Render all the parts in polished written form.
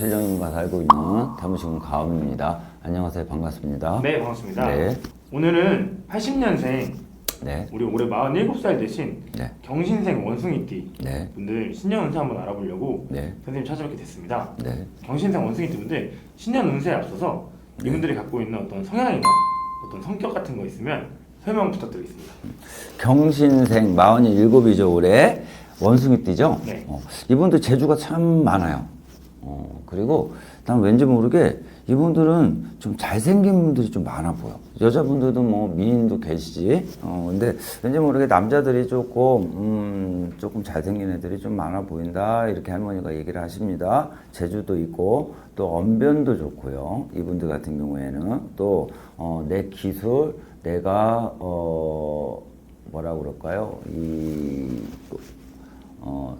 헬령인과 살고 있는 사무실은 가은입니다. 안녕하세요. 반갑습니다. 네, 반갑습니다. 네. 오늘은 80년생 네. 우리 올해 47살 되신 네. 경신생 원숭이띠 네. 분들 신년 운세 한번 알아보려고 네. 선생님 찾아뵙게 됐습니다. 네. 경신생 원숭이띠 분들 신년 운세에 앞서서 이분들이 갖고 있는 어떤 성향이나 어떤 성격 같은 거 있으면 설명 부탁드리겠습니다. 경신생 47이죠. 올해 원숭이띠죠. 네. 이분들 재주가 참 많아요. 그리고 난 왠지 모르게 이분들은 좀 잘생긴 분들이 좀 많아 보여. 여자분들도 뭐 미인도 계시지. 근데 왠지 모르게 남자들이 조금 잘생긴 애들이 좀 많아 보인다. 이렇게 할머니가 얘기를 하십니다. 재주도 있고 또 언변도 좋고요. 이분들 같은 경우에는 또 내 기술, 내가 뭐라 그럴까요?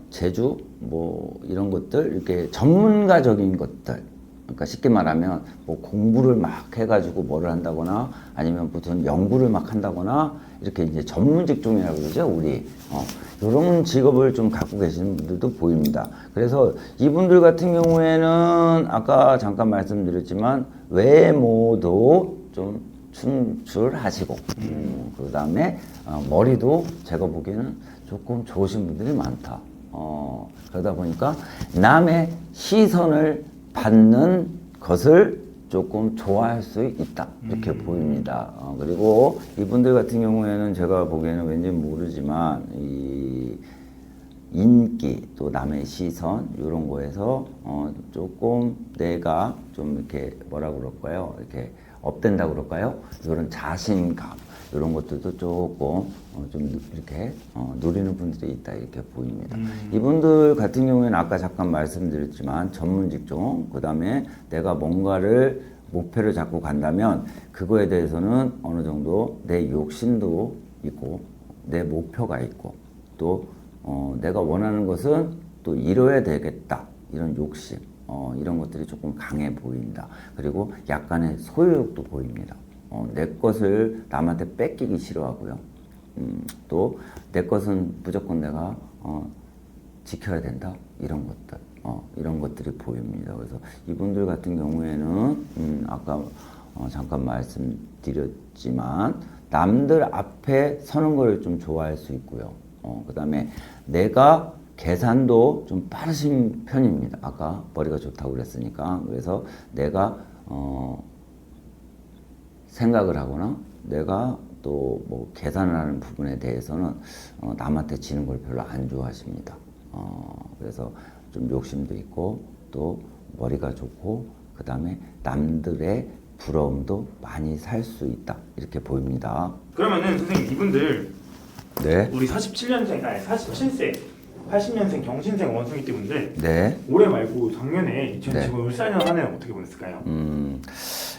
재주 뭐 이런 것들 이렇게 전문가적인 것들, 그러니까 쉽게 말하면 뭐 공부를 막 해가지고 뭐를 한다거나 아니면 무슨 연구를 막 한다거나 이렇게 이제 전문 직종이라고 그러죠. 우리 이런 직업을 좀 갖고 계시는 분들도 보입니다. 그래서 이분들 같은 경우에는 아까 잠깐 말씀드렸지만 외모도 좀 충출하시고 그 다음에 머리도 제가 보기에는 조금 좋으신 분들이 많다. 그러다 보니까 남의 시선을 받는 것을 조금 좋아할 수 있다. 이렇게 보입니다. 그리고 이분들 같은 경우에는 제가 보기에는 왠지 모르지만 이 인기 또 남의 시선 이런 거에서 조금 내가 좀 이렇게 뭐라 그럴까요? 이렇게 업된다 그럴까요? 이런 자신감 이런 것들도 조금 좀 이렇게 누리는 분들이 있다 이렇게 보입니다. 이분들 같은 경우에는 아까 잠깐 말씀드렸지만 전문 직종, 그 다음에 내가 뭔가를 목표를 잡고 간다면 그거에 대해서는 어느 정도 내 욕심도 있고 내 목표가 있고 또 내가 원하는 것은 또 이뤄야 되겠다 이런 욕심 이런 것들이 조금 강해 보인다. 그리고 약간의 소유욕도 보입니다. 내 것을 남한테 뺏기기 싫어하고요. 또 내 것은 무조건 내가 지켜야 된다. 이런 것들이 보입니다. 그래서 이분들 같은 경우에는 아까 잠깐 말씀드렸지만 남들 앞에 서는 걸 좀 좋아할 수 있고요. 그 다음에 내가 계산도 좀 빠르신 편입니다. 아까 머리가 좋다고 그랬으니까. 그래서 내가 생각을 하거나 내가 또 뭐 계산을 하는 부분에 대해서는 남한테 지는 걸 별로 안 좋아하십니다. 그래서 좀 욕심도 있고 또 머리가 좋고 그 다음에 남들의 부러움도 많이 살 수 있다 이렇게 보입니다. 그러면은 선생님 이분들 네. 우리 47년생 아니 47세 80년생 경신생 원숭이띠 분들 네. 올해 말고 작년에 네. 지금 을사년 한 해는 어떻게 보냈을까요?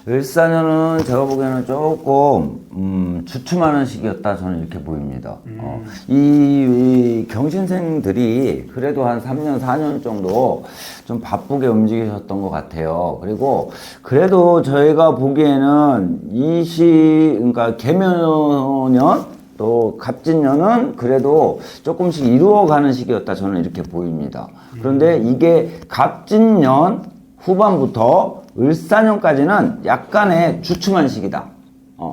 을사년은 제가 보기에는 조금 주춤하는 시기였다 저는 이렇게 보입니다. 이 경신생들이 그래도 한 3년 4년 정도 좀 바쁘게 움직이셨던 것 같아요. 그리고 그래도 저희가 보기에는 그러니까 개묘년 또 갑진년은 그래도 조금씩 이루어가는 시기였다 저는 이렇게 보입니다. 그런데 이게 갑진년 후반부터 을사년까지는 약간의 주춤한 시기다.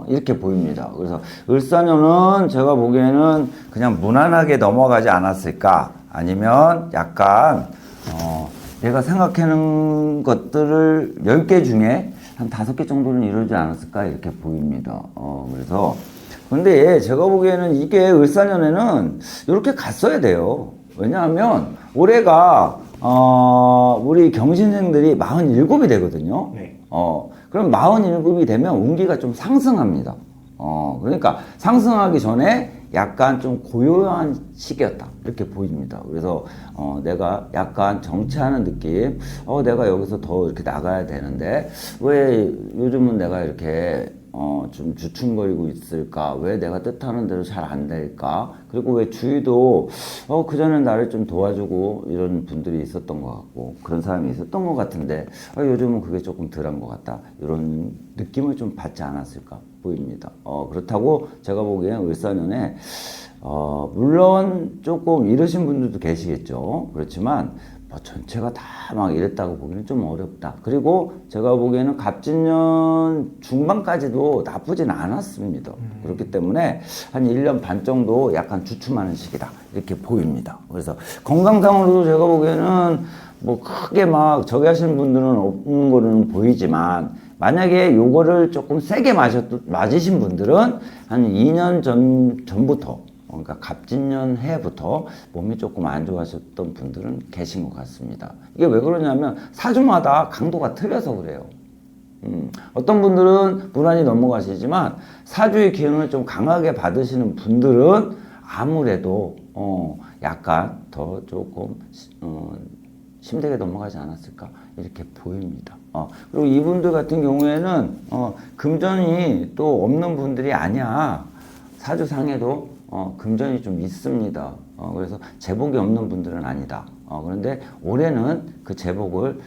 이렇게 보입니다. 그래서 을사년은 제가 보기에는 그냥 무난하게 넘어가지 않았을까? 아니면 약간 내가 생각하는 것들을 10개 중에 한 5개 정도는 이루지 않았을까? 이렇게 보입니다. 그래서 근데 제가 보기에는 이게 을사년에는 이렇게 갔어야 돼요. 왜냐하면 올해가 우리 경신생들이 47이 되거든요. 네. 그럼 47이 되면 운기가 좀 상승합니다. 그러니까 상승하기 전에 약간 좀 고요한 시기였다. 이렇게 보입니다. 그래서 내가 약간 정체하는 느낌. 내가 여기서 더 이렇게 나가야 되는데 왜 요즘은 내가 이렇게 좀 주춤거리고 있을까? 왜 내가 뜻하는 대로 잘 안 될까? 그리고 왜 주위도 그전엔 나를 좀 도와주고 이런 분들이 있었던 것 같고 그런 사람이 있었던 것 같은데 요즘은 그게 조금 덜한 것 같다. 이런 느낌을 좀 받지 않았을까 보입니다. 그렇다고 제가 보기엔 을사년에 물론 조금 이러신 분들도 계시겠죠. 그렇지만 뭐 전체가 다 막 이랬다고 보기는 좀 어렵다. 그리고 제가 보기에는 갑진년 중반까지도 나쁘진 않았습니다. 그렇기 때문에 한 1년 반 정도 약간 주춤하는 시기다. 이렇게 보입니다. 그래서 건강상으로도 제가 보기에는 뭐 크게 막 저기 하시는 분들은 없는 거는 보이지만 만약에 요거를 조금 세게 맞으신 분들은 한 2년 전부터 그러니까 갑진년 해부터 몸이 조금 안 좋아졌던 분들은 계신 것 같습니다. 이게 왜 그러냐면 사주마다 강도가 틀려서 그래요. 어떤 분들은 무난히 넘어가시지만 사주의 기운을 좀 강하게 받으시는 분들은 아무래도 약간 더 조금 힘들게 넘어가지 않았을까 이렇게 보입니다. 그리고 이분들 같은 경우에는 금전이 또 없는 분들이 아니야. 사주상에도 금전이 좀 있습니다. 그래서 제복이 없는 분들은 아니다. 그런데 올해는 그 제복을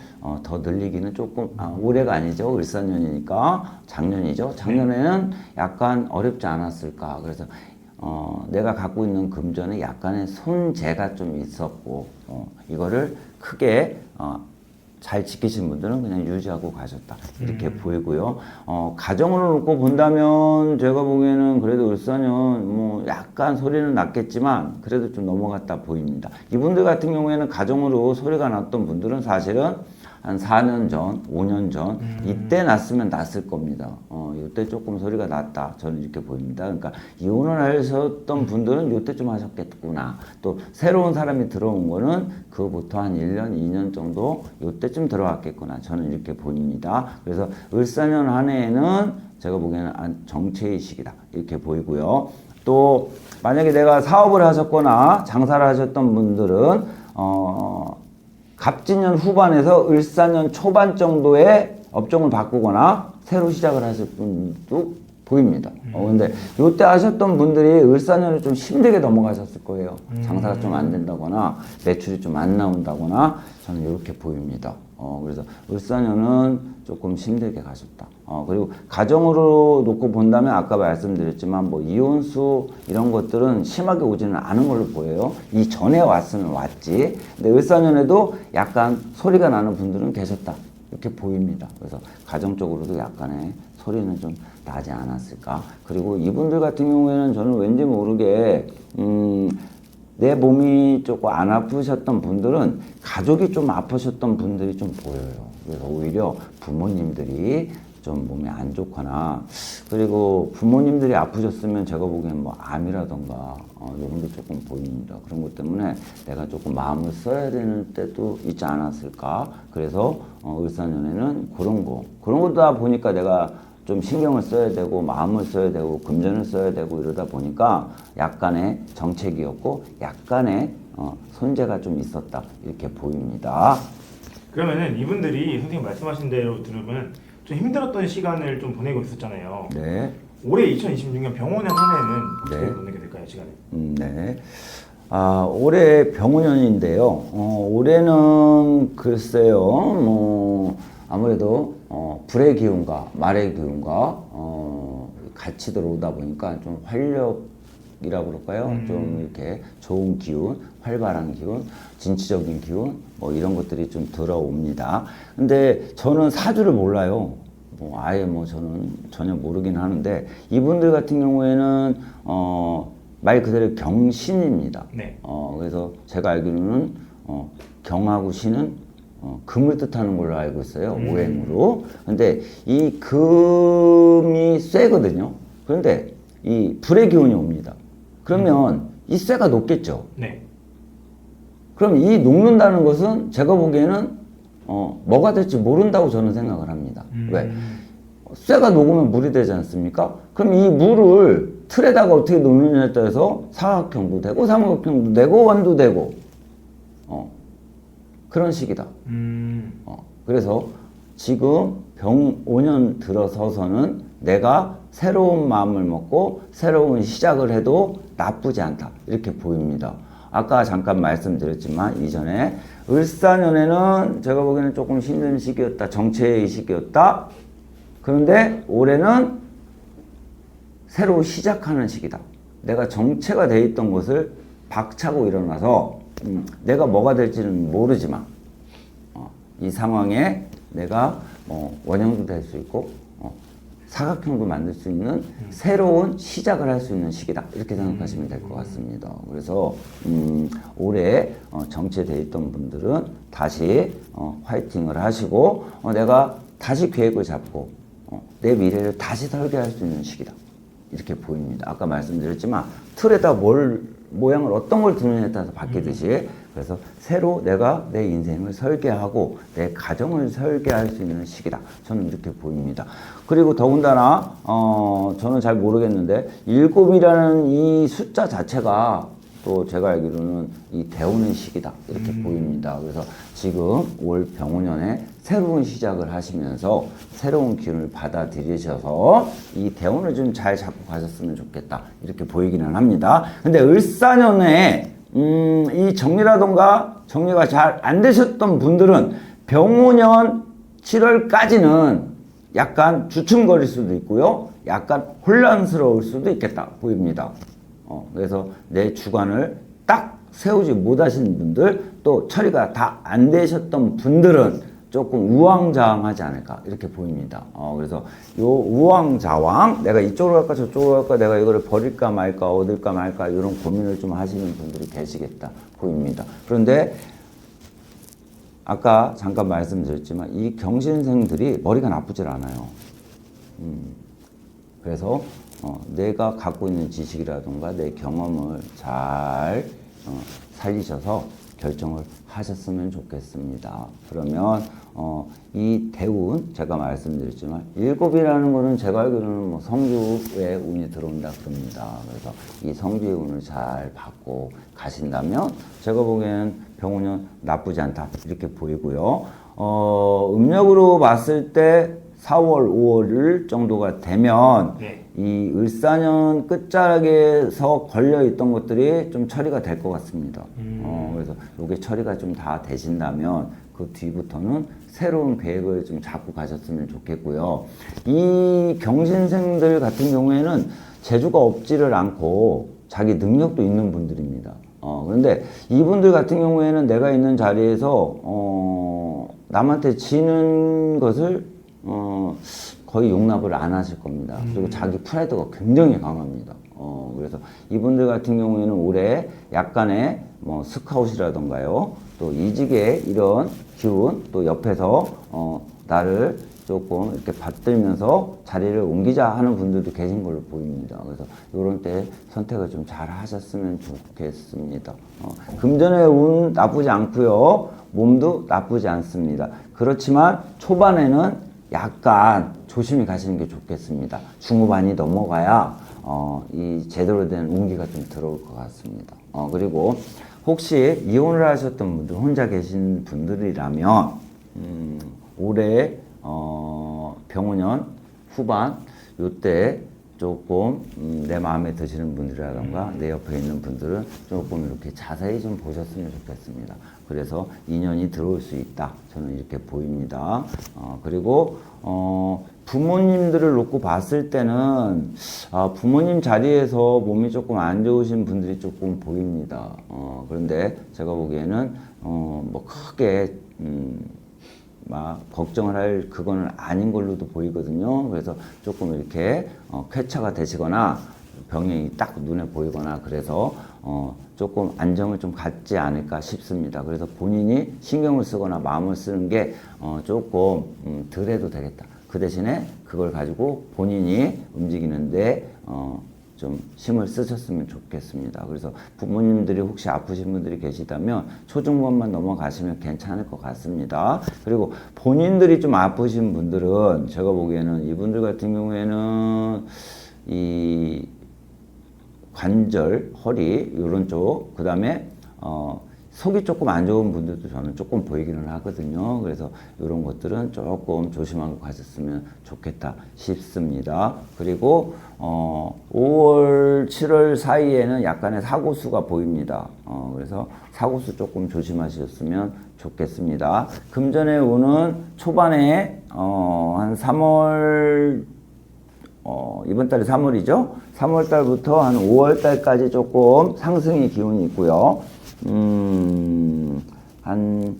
더 늘리기는 조금 올해가 아니죠. 을사년이니까 작년이죠. 작년에는 약간 어렵지 않았을까. 그래서 내가 갖고 있는 금전에 약간의 손재가 좀 있었고 이거를 크게 잘 지키신 분들은 그냥 유지하고 가셨다 이렇게 보이고요. 가정으로 놓고 본다면 제가 보기에는 그래도 을사년 뭐 약간 소리는 났겠지만 그래도 좀 넘어갔다 보입니다. 이분들 같은 경우에는 가정으로 소리가 났던 분들은 사실은 한 4년 전, 5년 전 이때 났으면 났을 겁니다. 이때 조금 소리가 났다. 저는 이렇게 보입니다. 그러니까 이혼을 하셨던 분들은 이때 좀 하셨겠구나. 또 새로운 사람이 들어온 거는 그부터 한 1년, 2년 정도 이때쯤 들어왔겠구나. 저는 이렇게 보입니다. 그래서 을사년 한 해에는 제가 보기에는 정체의 시기다. 이렇게 보이고요. 또 만약에 내가 사업을 하셨거나 장사를 하셨던 분들은 갑진년 후반에서 을사년 초반 정도의 업종을 바꾸거나 새로 시작을 하실 분도 보입니다. 근데 요때 하셨던 분들이 을사년을 좀 힘들게 넘어가셨을 거예요. 장사가 좀 안 된다거나 매출이 좀 안 나온다거나 저는 이렇게 보입니다. 그래서 을사년은 조금 힘들게 가셨다. 그리고 가정으로 놓고 본다면 아까 말씀드렸지만 뭐 이혼수 이런 것들은 심하게 오지는 않은 걸로 보여요. 이 전에 왔으면 왔지. 근데 을사년에도 약간 소리가 나는 분들은 계셨다. 이렇게 보입니다. 그래서 가정적으로도 약간의 소리는 좀 나지 않았을까. 그리고 이분들 같은 경우에는 저는 왠지 모르게 내 몸이 조금 안 아프셨던 분들은 가족이 좀 아프셨던 분들이 좀 보여요. 그래서 오히려 부모님들이 좀 몸이 안 좋거나 그리고 부모님들이 아프셨으면 제가 보기엔 뭐 암이라던가 이런 게 조금 보입니다. 그런 것 때문에 내가 조금 마음을 써야 되는 때도 있지 않았을까. 그래서 을사년에는 그런 거다 보니까 내가 좀 신경을 써야 되고 마음을 써야 되고 금전을 써야 되고 이러다 보니까 약간의 정책이었고 약간의 손재가 좀 있었다 이렇게 보입니다. 그러면은 이분들이 선생님 말씀하신 대로 들으면 좀 힘들었던 시간을 좀 보내고 있었잖아요. 네. 올해 2026년 병원년 한 해는 어떻게 네. 보내게 될까요, 시간을? 네. 올해 병원년인데요. 올해는 글쎄요, 뭐 아무래도 불의 기운과 말의 기운과 같이 들어오다 보니까 좀 활력이라고 그럴까요? 좀 이렇게 좋은 기운, 활발한 기운, 진취적인 기운, 뭐 이런 것들이 좀 들어옵니다. 근데 저는 사주를 몰라요. 뭐 아예 뭐 저는 전혀 모르긴 하는데 이분들 같은 경우에는 말 그대로 경신입니다. 네. 그래서 제가 알기로는 경하고 신은 금을 뜻하는 걸로 알고 있어요. 오행으로. 근데 이 금이 쇠거든요. 그런데 이 불의 기운이 옵니다. 그러면 이 쇠가 녹겠죠. 네. 그럼 이 녹는다는 것은 제가 보기에는 뭐가 될지 모른다고 저는 생각을 합니다. 왜? 쇠가 녹으면 물이 되지 않습니까? 그럼 이 물을 틀에다가 어떻게 녹느냐에 따라서 사각형도 되고 삼각형도 되고 원도 되고 그런 식이다. 그래서 지금 병 5년 들어서서는 내가 새로운 마음을 먹고 새로운 시작을 해도 나쁘지 않다. 이렇게 보입니다. 아까 잠깐 말씀드렸지만 이전에 을사년에는 제가 보기에는 조금 힘든 시기였다. 정체의 시기였다. 그런데 올해는 새로 시작하는 시기다. 내가 정체가 돼 있던 것을 박차고 일어나서 내가 뭐가 될지는 모르지만 이 상황에 내가 원형도 될 수 있고 사각형도 만들 수 있는 새로운 시작을 할 수 있는 시기다 이렇게 생각하시면 될 것 같습니다. 그래서 올해 정체되어 있던 분들은 다시 화이팅을 하시고 내가 다시 계획을 잡고 내 미래를 다시 설계할 수 있는 시기다 이렇게 보입니다. 아까 말씀드렸지만 틀에다 모양을 어떤 걸 두느냐에 따라서 바뀌듯이 그래서 새로 내가 내 인생을 설계하고 내 가정을 설계할 수 있는 시기다. 저는 이렇게 보입니다. 그리고 더군다나 저는 잘 모르겠는데 7이라는 이 숫자 자체가 또 제가 알기로는 이 대운의 시기다 이렇게 보입니다. 그래서 지금 올 병원년에 새로운 시작을 하시면서 새로운 기운을 받아들이셔서 이 대운을 좀 잘 잡고 가셨으면 좋겠다 이렇게 보이기는 합니다. 근데 을사년에 이 정리라던가 정리가 잘 안 되셨던 분들은 병오년 7월까지는 약간 주춤거릴 수도 있고요. 약간 혼란스러울 수도 있겠다 보입니다. 그래서 내 주관을 딱 세우지 못하신 분들 또 처리가 다 안 되셨던 분들은 조금 우왕좌왕하지 않을까 이렇게 보입니다. 그래서 요 우왕좌왕 내가 이쪽으로 갈까 저쪽으로 갈까 내가 이거를 버릴까 말까 얻을까 말까 이런 고민을 좀 하시는 분들이 계시겠다 보입니다. 그런데 아까 잠깐 말씀드렸지만 이 경신생들이 머리가 나쁘질 않아요. 그래서 내가 갖고 있는 지식이라든가 내 경험을 잘 살리셔서 결정을 하셨으면 좋겠습니다. 그러면 이 대운 제가 말씀드렸지만 7이라는 거는 제가 알기로는 뭐 성주의 운이 들어온다 그럽니다. 그래서 이 성주의 운을 잘 받고 가신다면 제가 보기에는 병운은 나쁘지 않다 이렇게 보이고요. 음력으로 봤을 때 4월, 5월 정도가 되면 이 을사년 끝자락에서 걸려있던 것들이 좀 처리가 될 것 같습니다. 그래서 이게 처리가 좀 다 되신다면 그 뒤부터는 새로운 계획을 좀 잡고 가셨으면 좋겠고요. 이 경신생들 같은 경우에는 재주가 없지를 않고 자기 능력도 있는 분들입니다. 그런데 이분들 같은 경우에는 내가 있는 자리에서 남한테 지는 것을 거의 용납을 안 하실 겁니다. 그리고 자기 프라이드가 굉장히 강합니다. 그래서 이분들 같은 경우에는 올해 약간의 뭐 스카웃이라던가요, 또 이직의 이런 기운, 또 옆에서 나를 조금 이렇게 받들면서 자리를 옮기자 하는 분들도 계신 걸로 보입니다. 그래서 이런 때 선택을 좀 잘 하셨으면 좋겠습니다. 금전의 운 나쁘지 않고요, 몸도 나쁘지 않습니다. 그렇지만 초반에는 약간 조심히 가시는 게 좋겠습니다. 중후반이 넘어가야 이 제대로 된 운기가 좀 들어올 것 같습니다. 그리고 혹시 이혼을 하셨던 분들, 혼자 계신 분들이라면 올해 병오년 후반 요때 조금 내 마음에 드시는 분들이라던가 내 옆에 있는 분들은 조금 이렇게 자세히 좀 보셨으면 좋겠습니다. 그래서 인연이 들어올 수 있다. 저는 이렇게 보입니다. 그리고 부모님들을 놓고 봤을 때는 부모님 자리에서 몸이 조금 안 좋으신 분들이 조금 보입니다. 그런데 제가 보기에는 뭐 크게 막 걱정을 할 그거는 아닌 걸로도 보이거든요. 그래서 조금 이렇게 쾌차가 되시거나 병이 딱 눈에 보이거나 그래서 조금 안정을 좀 갖지 않을까 싶습니다. 그래서 본인이 신경을 쓰거나 마음을 쓰는 게 조금 덜 해도 되겠다. 그 대신에 그걸 가지고 본인이 움직이는데 좀 힘을 쓰셨으면 좋겠습니다. 그래서 부모님들이 혹시 아프신 분들이 계시다면 초중반만 넘어가시면 괜찮을 것 같습니다. 그리고 본인들이 좀 아프신 분들은 제가 보기에는 이분들 같은 경우에는 이 관절, 허리 이런 쪽, 그 다음에 속이 조금 안 좋은 분들도 저는 조금 보이기는 하거든요. 그래서 이런 것들은 조금 조심하고 가셨으면 좋겠다 싶습니다. 그리고 5월, 7월 사이에는 약간의 사고수가 보입니다. 그래서 사고수 조금 조심하셨으면 좋겠습니다. 금전의 운은 초반에 한 3월 이번 달이 3월이죠. 3월 달부터 한 5월 달까지 조금 상승의 기운이 있고요. 한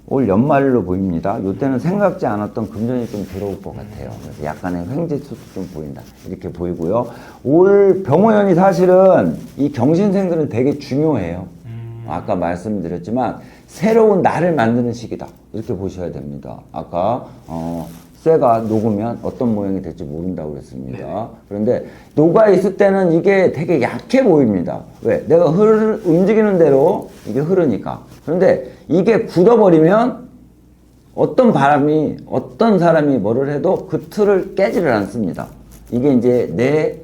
올 연말로 보입니다. 이때는 생각지 않았던 금전이 좀 들어올 것 같아요. 그래서 약간의 횡재수도 좀 보인다. 이렇게 보이고요. 올 병호연이 사실은 이 경신생들은 되게 중요해요. 아까 말씀드렸지만 새로운 나를 만드는 시기다. 이렇게 보셔야 됩니다. 아까 쇠가 녹으면 어떤 모양이 될지 모른다고 그랬습니다. 네. 그런데 녹아 있을 때는 이게 되게 약해 보입니다. 왜? 내가 움직이는 대로 이게 흐르니까. 그런데 이게 굳어버리면 어떤 바람이, 어떤 사람이 뭐를 해도 그 틀을 깨지를 않습니다. 이게 이제 내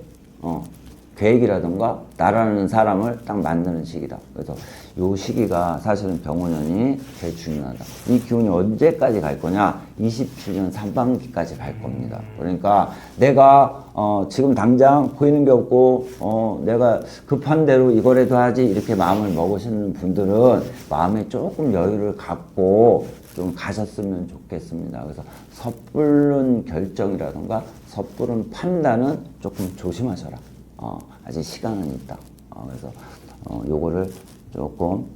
계획이라던가 나라는 사람을 딱 만드는 시기다. 그래서 요 시기가 사실은 병원연이 제일 중요하다. 이 기운이 언제까지 갈 거냐? 27년 상반기까지 갈 겁니다. 그러니까 내가 지금 당장 보이는 게 없고 내가 급한 대로 이거라도 하지 이렇게 마음을 먹으시는 분들은 마음에 조금 여유를 갖고 좀 가셨으면 좋겠습니다. 그래서 섣부른 결정이라던가 섣부른 판단은 조금 조심하셔라. 아직 시간은 있다. 그래서 요거를 조금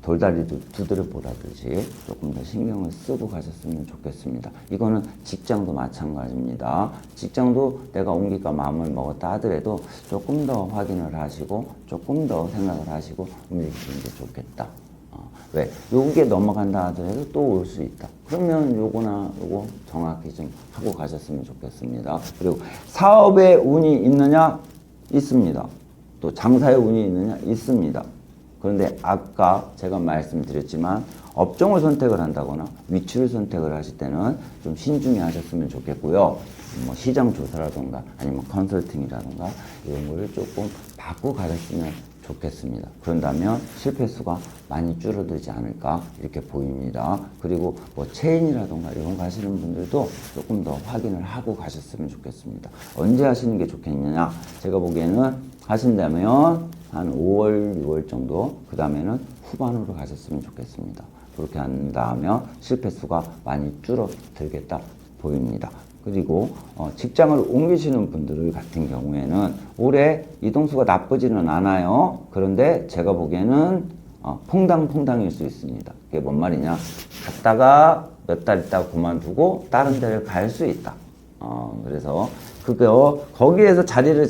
돌다리 두드려 보라듯이 조금 더 신경을 쓰고 가셨으면 좋겠습니다. 이거는 직장도 마찬가지입니다. 직장도 내가 옮길까 마음을 먹었다 하더라도 조금 더 확인을 하시고 조금 더 생각을 하시고 움직이시는 게 좋겠다. 왜? 요게 넘어간다 하더라도 또 올 수 있다. 그러면 요거나 요거 정확히 좀 하고 가셨으면 좋겠습니다. 그리고 사업에 운이 있느냐? 있습니다. 또 장사에 운이 있느냐? 있습니다. 그런데 아까 제가 말씀드렸지만 업종을 선택을 한다거나 위치를 선택을 하실 때는 좀 신중히 하셨으면 좋겠고요. 뭐 시장 조사라던가 아니면 컨설팅이라던가 이런 거를 조금 바꾸고 가셨으면 좋겠습니다. 그런다면 실패 수가 많이 줄어들지 않을까 이렇게 보입니다. 그리고 뭐 체인이라던가 이런 거 하시는 분들도 조금 더 확인을 하고 가셨으면 좋겠습니다. 언제 하시는 게 좋겠느냐? 제가 보기에는 하신다면 한 5월, 6월 정도, 그 다음에는 후반으로 가셨으면 좋겠습니다. 그렇게 한다면 실패 수가 많이 줄어들겠다 보입니다. 그리고 직장을 옮기시는 분들 같은 경우에는 올해 이동수가 나쁘지는 않아요. 그런데 제가 보기에는 퐁당퐁당일 수 있습니다. 그게 뭔 말이냐? 갔다가 몇 달 있다가 그만두고 다른 데를 갈 수 있다. 그래서 거기에서 자리를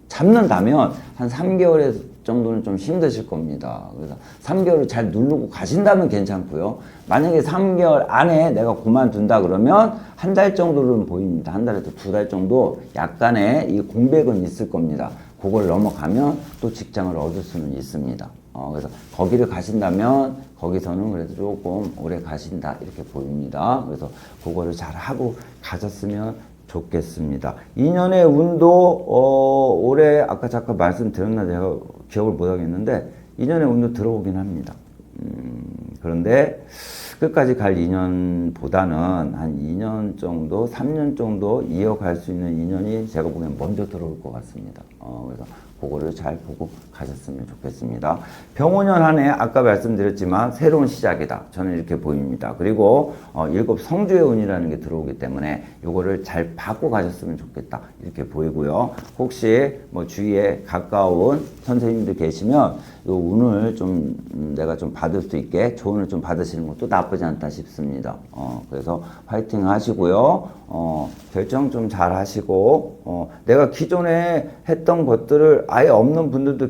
잡는다면 한 3개월 정도는 좀 힘드실 겁니다. 그래서 3개월을 잘 누르고 가신다면 괜찮고요. 만약에 3개월 안에 내가 그만둔다 그러면 한 달 정도는 보입니다. 한 달에서 2달 정도 약간의 이 공백은 있을 겁니다. 그걸 넘어가면 또 직장을 얻을 수는 있습니다. 그래서 거기를 가신다면 거기서는 그래도 조금 오래 가신다 이렇게 보입니다. 그래서 그거를 잘 하고 가셨으면 좋겠습니다. 2년의 운도 올해 아까 잠깐 말씀드렸나 제가 기억을 못 하겠는데 2년의 운도 들어오긴 합니다. 그런데 끝까지 갈 2년보다는 한 2년 정도, 3년 정도 이어갈 수 있는 2년이 제가 보기엔 먼저 들어올 것 같습니다. 그래서 그거를 잘 보고 가셨으면 좋겠습니다. 병오년 한 해 아까 말씀드렸지만 새로운 시작이다. 저는 이렇게 보입니다. 그리고 일곱 성주의 운이라는 게 들어오기 때문에 요거를 잘 받고 가셨으면 좋겠다. 이렇게 보이고요. 혹시 뭐 주위에 가까운 선생님들 계시면 요 운을 좀 내가 좀 받을 수 있게 조언을 좀 받으시는 것도 나쁘지 않다 싶습니다. 그래서 파이팅 하시고요. 결정 좀 잘 하시고 내가 기존에 했던 것들을 아예 없는 분들도